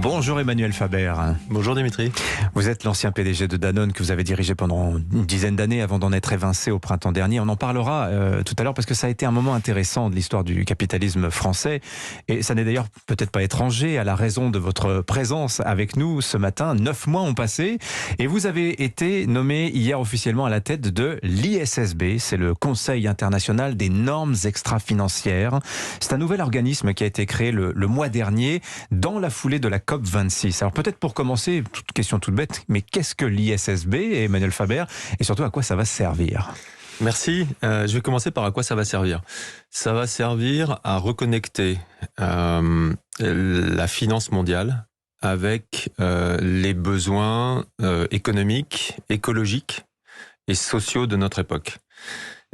Bonjour Emmanuel Faber. Bonjour Dimitri. Vous êtes l'ancien PDG de Danone que vous avez dirigé pendant une dizaine d'années avant d'en être évincé au printemps dernier. On en parlera tout à l'heure parce que ça a été un moment intéressant de l'histoire du capitalisme français. Et ça n'est d'ailleurs peut-être pas étranger à la raison de votre présence avec nous ce matin. 9 mois ont passé et vous avez été nommé hier officiellement à la tête de l'ISSB. C'est le Conseil international des normes extra-financières. C'est un nouvel organisme qui a été créé le mois dernier dans la foulée de la COP26. Alors peut-être pour commencer, question toute bête, mais qu'est-ce que l'ISSB, Emmanuel Faber, et surtout à quoi ça va servir ? Merci. Je vais commencer par à quoi ça va servir. Ça va servir à reconnecter la finance mondiale avec les besoins économiques, écologiques et sociaux de notre époque.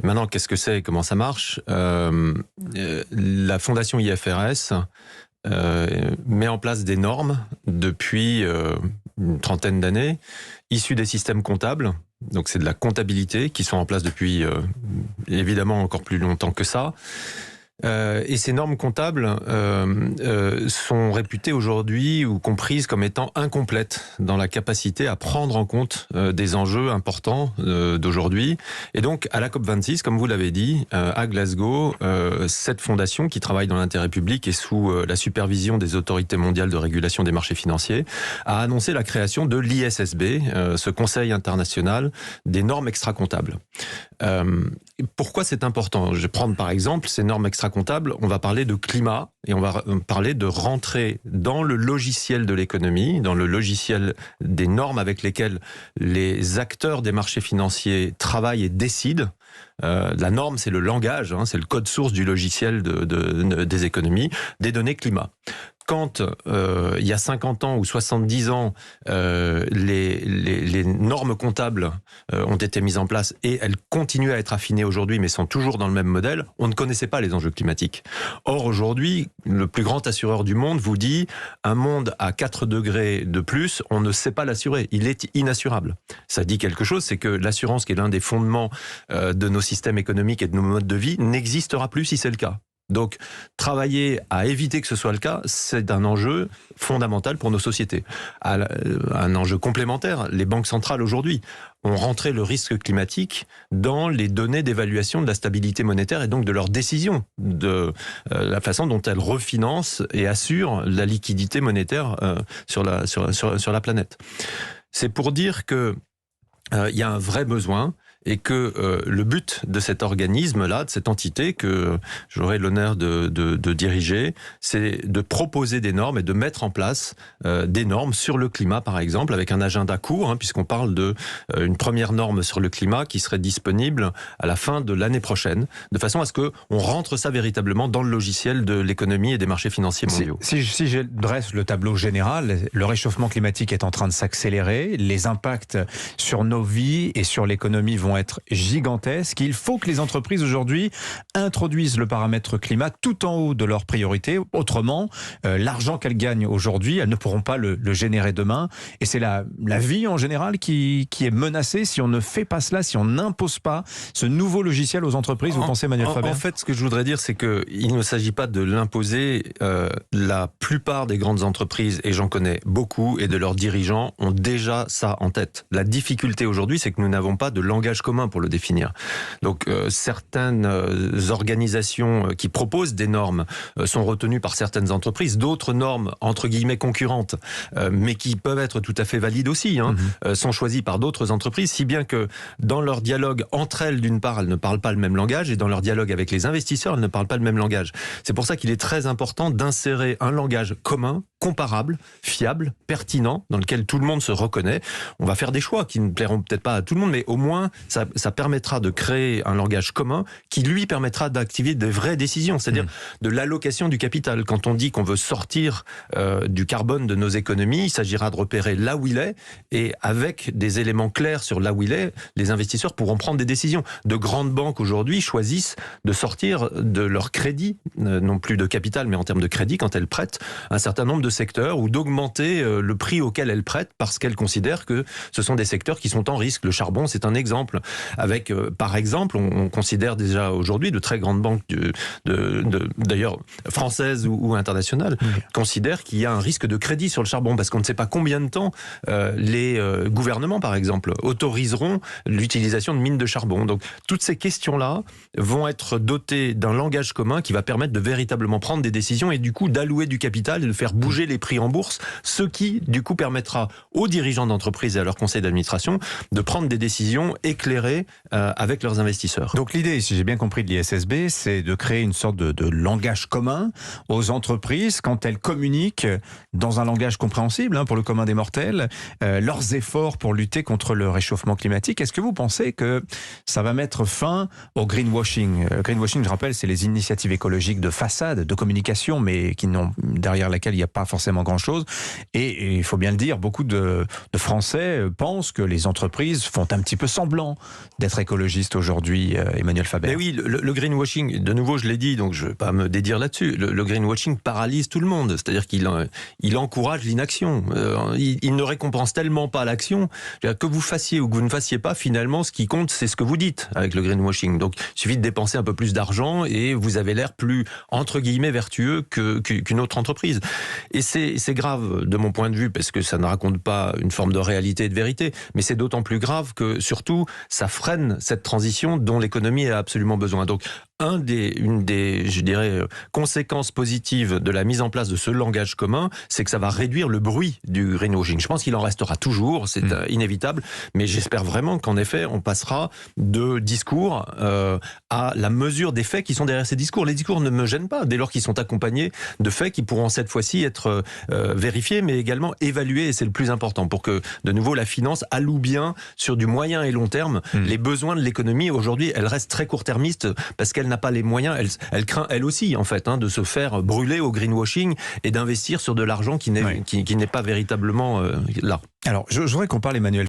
Maintenant, qu'est-ce que c'est et comment ça marche ? La fondation IFRS met en place des normes depuis une trentaine d'années, issues des systèmes comptables. Donc c'est de la comptabilité qui sont en place depuis évidemment encore plus longtemps que ça. Et ces normes comptables sont réputées aujourd'hui ou comprises comme étant incomplètes dans la capacité à prendre en compte des enjeux importants d'aujourd'hui. Et donc à la COP26, comme vous l'avez dit, à Glasgow, cette fondation qui travaille dans l'intérêt public et sous la supervision des autorités mondiales de régulation des marchés financiers a annoncé la création de l'ISSB, ce Conseil international des normes extra-comptables. Pourquoi c'est important ? Je vais prendre par exemple ces normes extra-comptables, on va parler de climat et on va parler de rentrer dans le logiciel de l'économie, dans le logiciel des normes avec lesquelles les acteurs des marchés financiers travaillent et décident. La norme, c'est le langage, c'est le code source du logiciel des économies, des données climat. Quand il y a 50 ans ou 70 ans, les normes comptables ont été mises en place et elles continuent à être affinées aujourd'hui, mais sont toujours dans le même modèle, on ne connaissait pas les enjeux climatiques. Or, aujourd'hui, le plus grand assureur du monde vous dit un monde à 4 degrés de plus, on ne sait pas l'assurer. Il est inassurable. Ça dit quelque chose, c'est que l'assurance, qui est l'un des fondements de nos systèmes économiques et de nos modes de vie, n'existera plus si c'est le cas. Donc, travailler à éviter que ce soit le cas, c'est un enjeu fondamental pour nos sociétés. Un enjeu complémentaire, les banques centrales aujourd'hui ont rentré le risque climatique dans les données d'évaluation de la stabilité monétaire et donc de leurs décisions, de la façon dont elles refinancent et assurent la liquidité monétaire sur la planète. C'est pour dire que il y a un vrai besoin et que le but de cet organisme-là, de cette entité que j'aurai l'honneur de diriger, c'est de proposer des normes et de mettre en place des normes sur le climat, par exemple, avec un agenda court, puisqu'on parle d'une première norme sur le climat qui serait disponible à la fin de l'année prochaine, de façon à ce qu'on rentre ça véritablement dans le logiciel de l'économie et des marchés financiers mondiaux. Si je dresse le tableau général, le réchauffement climatique est en train de s'accélérer, les impacts sur nos vies et sur l'économie vont être gigantesques. Il faut que les entreprises aujourd'hui introduisent le paramètre climat tout en haut de leurs priorités. Autrement, l'argent qu'elles gagnent aujourd'hui, elles ne pourront pas le générer demain. Et c'est la vie en général qui est menacée si on ne fait pas cela, si on n'impose pas ce nouveau logiciel aux entreprises. Vous pensez, Emmanuel Faber ? En fait, ce que je voudrais dire, c'est qu'il ne s'agit pas de l'imposer. La plupart des grandes entreprises, et j'en connais beaucoup, et de leurs dirigeants, ont déjà ça en tête. La difficulté aujourd'hui, c'est que nous n'avons pas de langage commun pour le définir. Donc certaines organisations qui proposent des normes sont retenues par certaines entreprises, d'autres normes entre guillemets concurrentes, mais qui peuvent être tout à fait valides aussi, sont choisies par d'autres entreprises, si bien que dans leur dialogue entre elles, d'une part, elles ne parlent pas le même langage, et dans leur dialogue avec les investisseurs, elles ne parlent pas le même langage. C'est pour ça qu'il est très important d'insérer un langage commun, comparable, fiable, pertinent, dans lequel tout le monde se reconnaît. On va faire des choix qui ne plairont peut-être pas à tout le monde, mais au moins ça permettra de créer un langage commun qui lui permettra d'activer des vraies décisions, c'est-à-dire de l'allocation du capital. Quand on dit qu'on veut sortir du carbone de nos économies, il s'agira de repérer là où il est, et avec des éléments clairs sur là où il est, les investisseurs pourront prendre des décisions. De grandes banques aujourd'hui choisissent de sortir de leur crédit, non plus de capital, mais en termes de crédit, quand elles prêtent un certain nombre de secteurs, ou d'augmenter le prix auquel elles prêtent parce qu'elles considèrent que ce sont des secteurs qui sont en risque. Le charbon, c'est un exemple. exemple, avec, par exemple, on considère déjà aujourd'hui de très grandes banques, d'ailleurs françaises ou internationales, considèrent qu'il y a un risque de crédit sur le charbon, parce qu'on ne sait pas combien de temps les gouvernements, par exemple, autoriseront l'utilisation de mines de charbon. Donc, toutes ces questions-là vont être dotées d'un langage commun qui va permettre de véritablement prendre des décisions et du coup d'allouer du capital et de faire bouger les prix en bourse, ce qui, du coup, permettra aux dirigeants d'entreprise et à leur conseil d'administration de prendre des décisions éclairées avec leurs investisseurs. Donc l'idée, si j'ai bien compris de l'ISSB, c'est de créer une sorte de langage commun aux entreprises quand elles communiquent dans un langage compréhensible pour le commun des mortels, leurs efforts pour lutter contre le réchauffement climatique. Est-ce que vous pensez que ça va mettre fin au greenwashing? Greenwashing, je rappelle, c'est les initiatives écologiques de façade, de communication, mais derrière laquelle il n'y a pas forcément grand-chose. Et il faut bien le dire, beaucoup de Français pensent que les entreprises font un petit peu semblant d'être écologistes aujourd'hui, Emmanuel Faber. Mais oui, le greenwashing, de nouveau, je l'ai dit, donc je ne vais pas me dédire là-dessus. Le greenwashing paralyse tout le monde, c'est-à-dire qu'il encourage l'inaction. Il ne récompense tellement pas l'action, que vous fassiez ou que vous ne fassiez pas, finalement, ce qui compte, c'est ce que vous dites avec le greenwashing. Donc, il suffit de dépenser un peu plus d'argent et vous avez l'air plus, entre guillemets, vertueux qu'une autre entreprise. Et c'est grave, de mon point de vue, parce que ça ne raconte pas une forme de réalité et de vérité, mais c'est d'autant plus grave que, surtout, ça freine cette transition dont l'économie a absolument besoin. Donc, une des, je dirais, conséquences positives de la mise en place de ce langage commun, c'est que ça va réduire le bruit du greenwashing. Je pense qu'il en restera toujours, c'est inévitable, mais j'espère vraiment qu'en effet, on passera de discours à la mesure des faits qui sont derrière ces discours. Les discours ne me gênent pas, dès lors qu'ils sont accompagnés de faits qui pourront cette fois-ci être vérifiés, mais également évalués, et c'est le plus important, pour que, de nouveau, la finance alloue bien sur du moyen et long terme les besoins de l'économie. Aujourd'hui, elle reste très court-termiste, parce qu'elle n'a pas les moyens, elle craint elle aussi en fait de se faire brûler au greenwashing et d'investir sur de l'argent qui n'est pas véritablement là. Alors, je voudrais qu'on parle, Emmanuel